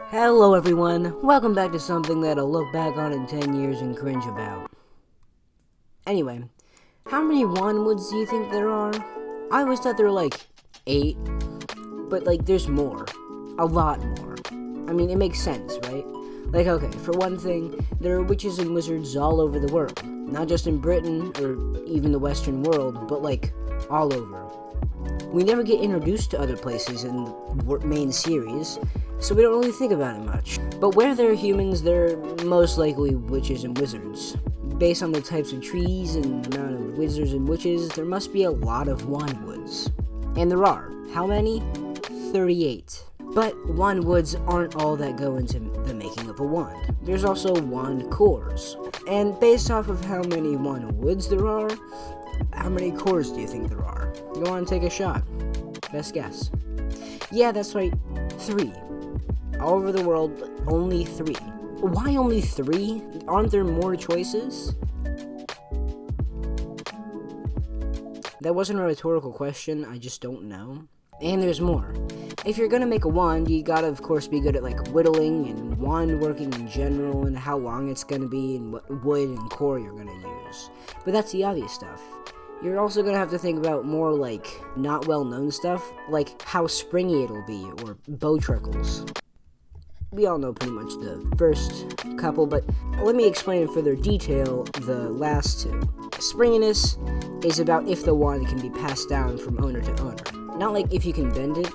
Hello everyone, welcome back to something that I'll look back on in 10 years and cringe about. Anyway, how many wandwoods do you think there are? I always thought there were like 8, but there's more. A lot more. I mean, it makes sense, right? Okay, for one thing, there are witches and wizards all over the world. Not just in Britain, or even the Western world, but all over. We never get introduced to other places in the main series, so we don't really think about it much. But where there are humans, there are most likely witches and wizards. Based on the types of trees and the amount of wizards and witches, there must be a lot of wandwoods. And there are. How many? 38. But wandwoods aren't all that go into the making of a wand. There's also wand cores. And based off of how many wandwoods there are, how many cores do you think there are? Go on and take a shot. Best guess. Yeah, that's right. 3. All over the world, only 3. Why only 3? Aren't there more choices? That wasn't a rhetorical question, I just don't know. And there's more. If you're gonna make a wand, you gotta of course be good at whittling and wand working in general and how long it's gonna be and what wood and core you're gonna use. But that's the obvious stuff. You're also gonna have to think about more not well known stuff, like how springy it'll be or bow trickles. We all know pretty much the first couple, but let me explain in further detail the last 2. Springiness is about if the wand can be passed down from owner to owner. Not if you can bend it.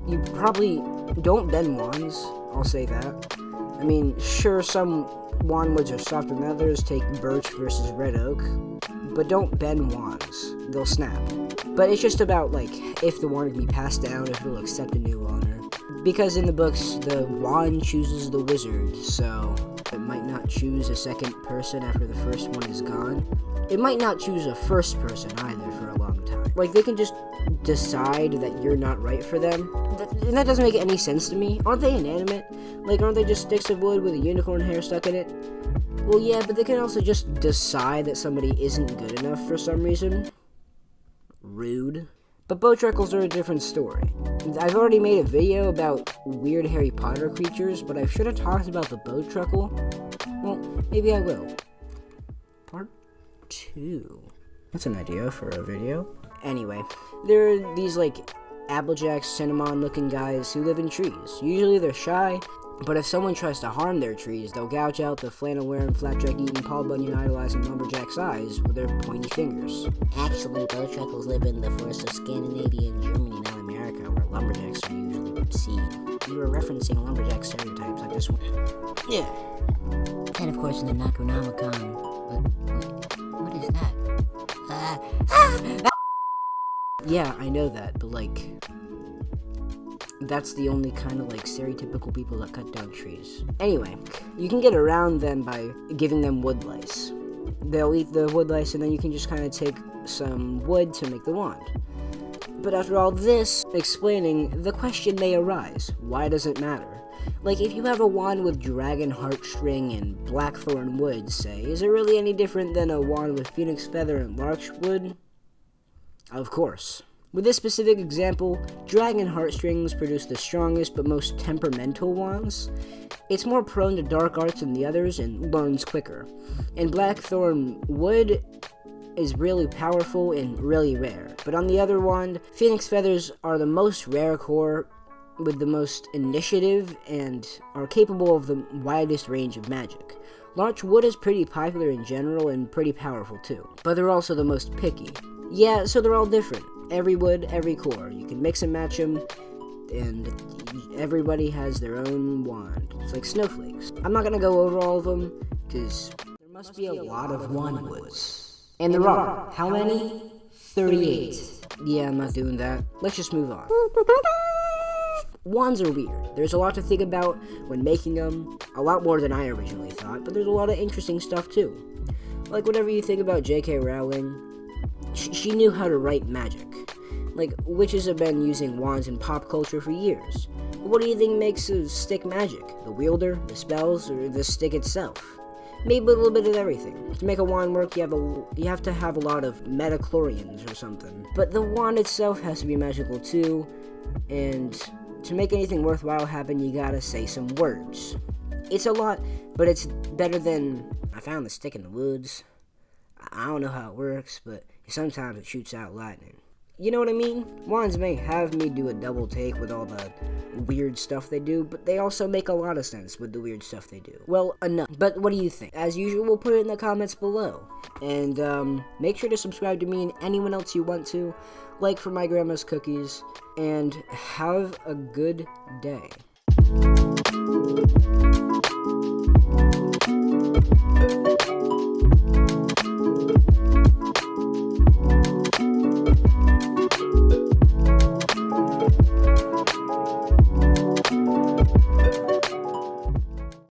You probably don't bend wands, I'll say that. I mean, sure, some wandwoods are softer than others, take birch versus red oak, but don't bend wands, they'll snap. But it's just about if the wand can be passed down, if it'll accept a new owner. Because in the books, the wand chooses the wizard, so it might not choose a second person after the first one is gone. It might not choose a first person either for a long time. They can just decide that you're not right for them. And that doesn't make any sense to me. Aren't they inanimate? Aren't they just sticks of wood with a unicorn hair stuck in it? Well, yeah, but they can also just decide that somebody isn't good enough for some reason. Rude. But bow trickles are a different story. I've already made a video about weird Harry Potter creatures, but I should have talked about the bow trickle. Well, maybe I will. Part 2. That's an idea for a video. Anyway, there are these Applejack, cinnamon looking guys who live in trees. Usually they're shy, but if someone tries to harm their trees, they'll gouge out the flannel-wearing, flapjack-eating, Paul Bunyan-idolizing Lumberjack's eyes with their pointy fingers. Actually, bow trickles live in the forests of Scandinavia and Germany, not America, where lumberjacks are usually seen. You were referencing lumberjack stereotypes, I just want... Yeah. And of course in the Necronomicon. What is that? Yeah, I know that, but that's the only kind of stereotypical people that cut down trees. Anyway, you can get around them by giving them wood lice. They'll eat the wood lice and then you can just kind of take some wood to make the wand. But after all this explaining, the question may arise, why does it matter? If you have a wand with dragon heartstring and blackthorn wood, say, is it really any different than a wand with phoenix feather and larch wood? Of course. With this specific example, dragon heartstrings produce the strongest but most temperamental wands. It's more prone to dark arts than the others and learns quicker. And blackthorn wood is really powerful and really rare. But on the other wand, phoenix feathers are the most rare core with the most initiative and are capable of the widest range of magic. Larch wood is pretty popular in general and pretty powerful too, but they're also the most picky. Yeah, so they're all different. Every wood, every core. You can mix and match them, and everybody has their own wand. It's like snowflakes. I'm not gonna go over all of them, because there must be a lot of wandwoods. And there are. How many? 38. Yeah, I'm not doing that. Let's just move on. Wands are weird. There's a lot to think about when making them. A lot more than I originally thought, but there's a lot of interesting stuff too. Whatever you think about J.K. Rowling, she knew how to write magic. Witches have been using wands in pop culture for years. But what do you think makes a stick magic? The wielder, the spells, or the stick itself? Maybe a little bit of everything. To make a wand work, you have to have a lot of metachlorians or something. But the wand itself has to be magical too, and to make anything worthwhile happen, you gotta say some words. It's a lot, but it's better than, I found the stick in the woods. I don't know how it works, but sometimes it shoots out lightning. You know what I mean? Wands may have me do a double take with all the weird stuff they do, but they also make a lot of sense with the weird stuff they do. Well, enough. But what do you think? As usual, we'll put it in the comments below. And make sure to subscribe to me and anyone else you want to, like for my grandma's cookies, and have a good day.